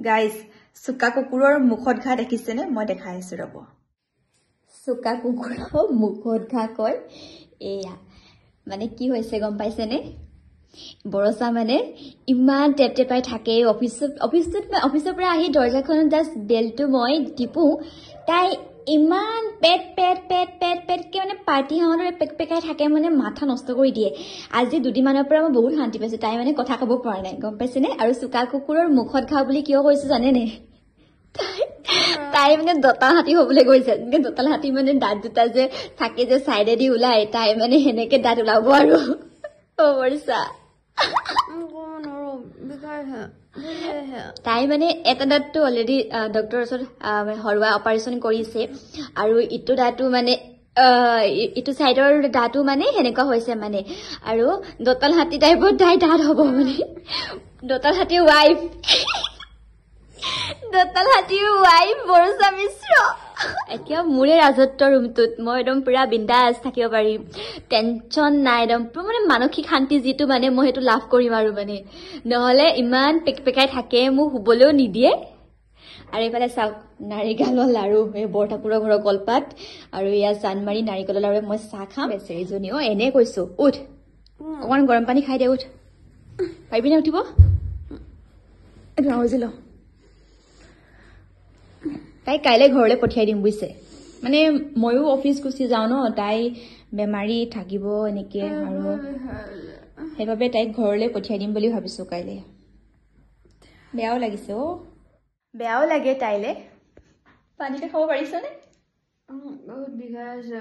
guys চুকা কুকুৰৰ মুখত ঘা দেখিছেনে মই দেখাই আছো ৰব চুকা কুকুৰৰ মুখত ঘা কয় এয়া মানে কি হৈছে গম পাইছেনে বৰসা মানে ইমান টেপটেপাই থাকে অফিসৰ পৰা আহি দৰজাখন জাস্ট বেলটো মই টিপু তাই ইমান পেট কে মানে পাৰ্টি হাউনৰ পেকপেকাই থাকে মানে মাথা নষ্ট কৰি দিয়ে আজি দুদিনমানৰ পৰা মই বহুত শান্তি পাইছো তাই মানে কথা ক'ব পৰা নাই গম পাইছেনে আৰু চুকা কুকুৰৰ মুখত ঘা বুলি কিয় কৈছো জানেনে তাই মানে দতাল হাতী হ'বলৈ গৈছে দতাল হাতী মানে দাঁত দুটা যে থাকে যে সাইডেদি ওলাই তাই মানে হেনেকে দাঁত ওলাব আৰু ও বৰসা তাই মানে এটা দাঁতটো অলৰেডি ডক্টৰৰ ওচৰত হৰুৱা অপাৰেশ্যন কৰিছে আৰু ইটো দাঁতটো মানে ইটো সাইডৰ দাঁতটো মানে হেনেকুৱা হৈছে মানে আৰু দতাল হাতী টাইপৰ তাই দাঁত হ'ব মানে দতাল হাতীৰ ৱাইফ বৰসা মিশ্ৰ এতিয়া মোৰে ৰাজত্ব ৰুমটোত মই একদম পুৰা বিন্দাস থাকিব পাৰিম টেনচন নাই একদম মানে মানসিক শান্তি যিটো মানে মই সেইটো লাভ কৰিম আৰু মানে নহলে ইমান পেকপেকাই থাকে মোক শুবলৈও নিদিয়ে আৰু এইফালে চাওক নাৰিকলৰ লাৰু এই বৰঠাকুৰৰ ঘৰৰ কলপাত আৰু ইয়া চানমাৰি নাৰিকলৰ লাৰু মই চাহ খাম বেচেৰীজনী এনে কৈছো উঠ অকমান গৰম পানী খাই দে উঠ পাৰিবি নে উঠিব এইটো তাই কাইলৈ ঘৰলৈ পঠিয়াই দিম বুজিছে মানে ময়ো অফিস গুচি যাওঁ ন তাই বেমাৰী থাকিব এনেকে আৰু সেইবাবে তাইক ঘৰলৈ পঠিয়াই দিম বুলি ভাবিছো কাইলৈ বেয়াও লাগিছে বেয়াও লাগে তাইলে পানীতে খাব পাৰিছনে বহুত বিঘা আছে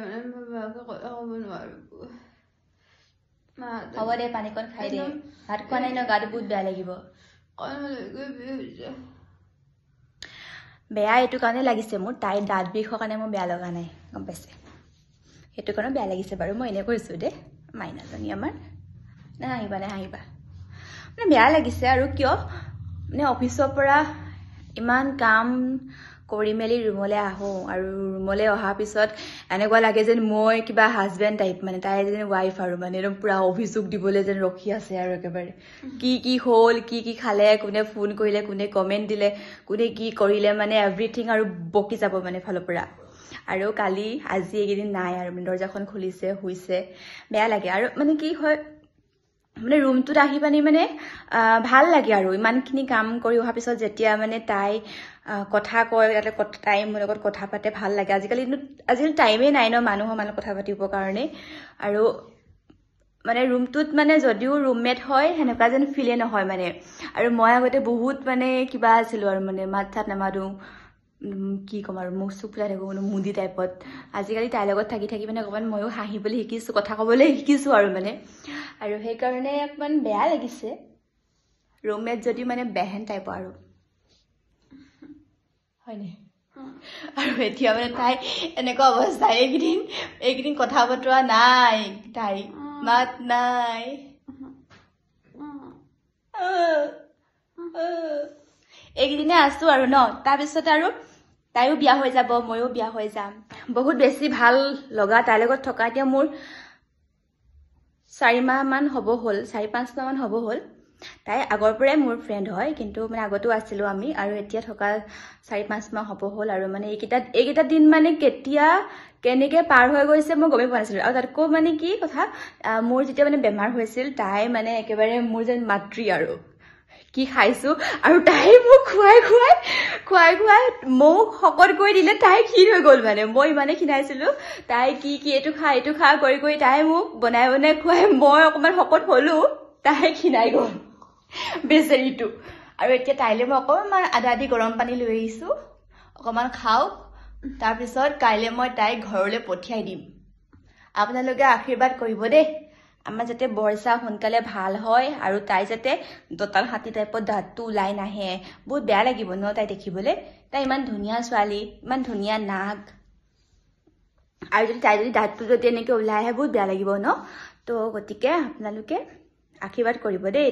হ'ব দে পানীকণ খাই দে ভাত খোৱা নাই ন গাটো বহুত বেয়া লাগিব বেয়া এইটো কাৰণে লাগিছে মোৰ তাই দাঁত বিষৰ কাৰণে মোৰ বেয়া লগা নাই গম পাইছে সেইটো কাৰণে বেয়া লাগিছে বাৰু মই এনে কৈছো দে মাইনাজনী আমাৰ না আহিবা মানে বেয়া লাগিছে আৰু কিয় মানে অফিসৰ পৰা ইমান কাম কৰি মেলি ৰুমলৈ আহো আৰু ৰুমলৈ অহাৰ পিছত এনেকুৱা লাগে যেন মই কিবা হাজবেণ্ড টাইপ মানে তাই যেন ৱাইফ আৰু মানে একদম পুৰা অভিযোগ দিবলৈ যেন ৰখি আছে আৰু একেবাৰে কি হ'ল কি খালে কোনে ফোন কৰিলে কোনে কমেণ্ট দিলে কোনে কি কৰিলে মানে এভৰিথিং আৰু বকি যাব মানে ফালৰ পৰা আৰু কালি আজি এইকেইদিন নাই আৰু দৰজাখন খুলিছে শুইছে বেয়া লাগে আৰু মানে কি হয় মানে ৰুমটোত আহি পানি মানে ভাল লাগে আৰু ইমানখিনি কাম কৰি অহাৰ পিছত যেতিয়া মানে তাই কথা কয় তাই মোৰ লগত কথা পাতে ভাল লাগে আজিকালি টাইমেই নাই ন মানুহৰ মানুহ কথা পাতিবৰ কাৰণে আৰু মানে ৰুমটোত মানে যদিও ৰুমমেট হয় সেনেকুৱা যেন ফিলে নহয় মানে আৰু মই আগতে বহুত মানে কিবা আছিলো আৰু মানে মাত চাত নামাতো কি কম আৰু মুখ চুখ ফুলাই থাকো মানে মুদি টাইপত আজিকালি তাইৰ লগত থাকি মানে অকণমান ময়ো হাঁহিবলৈ শিকিছো কথা ক'বলৈ শিকিছো আৰু মানে আৰু সেইকাৰণে অকণমান বেয়া লাগিছে ৰুমমেট যদি মানে বেহেন টাইপৰ আৰু হয়নে আৰু এতিয়া মানে তাই এনেকুৱা অৱস্থা এইকেইদিন কথা বতৰা নাই তাই মাত নাই এইকেইদিনে আছো আৰু ন তাৰপিছত আৰু তাইও বিয়া হৈ যাব ময়ো বিয়া হৈ যাম বহুত বেছি ভাল লগা তাইৰ লগত থকা এতিয়া মোৰ 4-5 মাহ মান হ'ব হ'ল তাই আগৰ পৰাই মোৰ ফ্ৰেণ্ড হয় কিন্তু মানে আগতেও আছিলো আমি আৰু এতিয়া থকা 4-5 মাহ হ'ব হ'ল আৰু মানে এইকেইটা দিন মানে কেতিয়া কেনেকে পাৰ হৈ গৈছে মই গমেই পোৱা নাছিলো আৰু তাতকৈ মানে কি কথা মোৰ যেতিয়া মানে বেমাৰ হৈছিল তাই মানে একেবাৰে মোৰ যেন মাতৃ আৰু কি খাইছো আৰু তাই মোক খুৱাই মোক শকত কৰি দিলে তাই ক্ষীণ হৈ গ'ল মানে মই ইমানে ক্ষীণাইছিলো তাই কি এইটো খা কৰি তাই মোক বনাই খুৱাই মই অকমান শকত হলো তাই ক্ষীণাই গ'ল বেচেৰীটো আৰু এতিয়া তাইলে মই অকমান আদা দি গৰম পানী লৈ আহিছো অকমান খাওক তাৰপিছত কাইলে মই তাইক ঘৰলৈ পঠিয়াই দিম আপোনালোকে আশীৰ্বাদ কৰিব দেই আমাৰ যাতে বৰসা সোনকালে ভাল হয় আৰু তাই যাতে দতাল হাতী টাইপৰ দাঁতটো ওলাই নাহে বহুত বেয়া লাগিব ন তাই দেখিবলৈ তাই ইমান ধুনীয়া ছোৱালী ইমান ধুনীয়া নাক আৰু তাই যদি দাঁতটো যদি এনেকে ওলাই আহে বহুত বেয়া লাগিব ন তো গতিকে আপোনালোকে আশীৰ্বাদ কৰিব দেই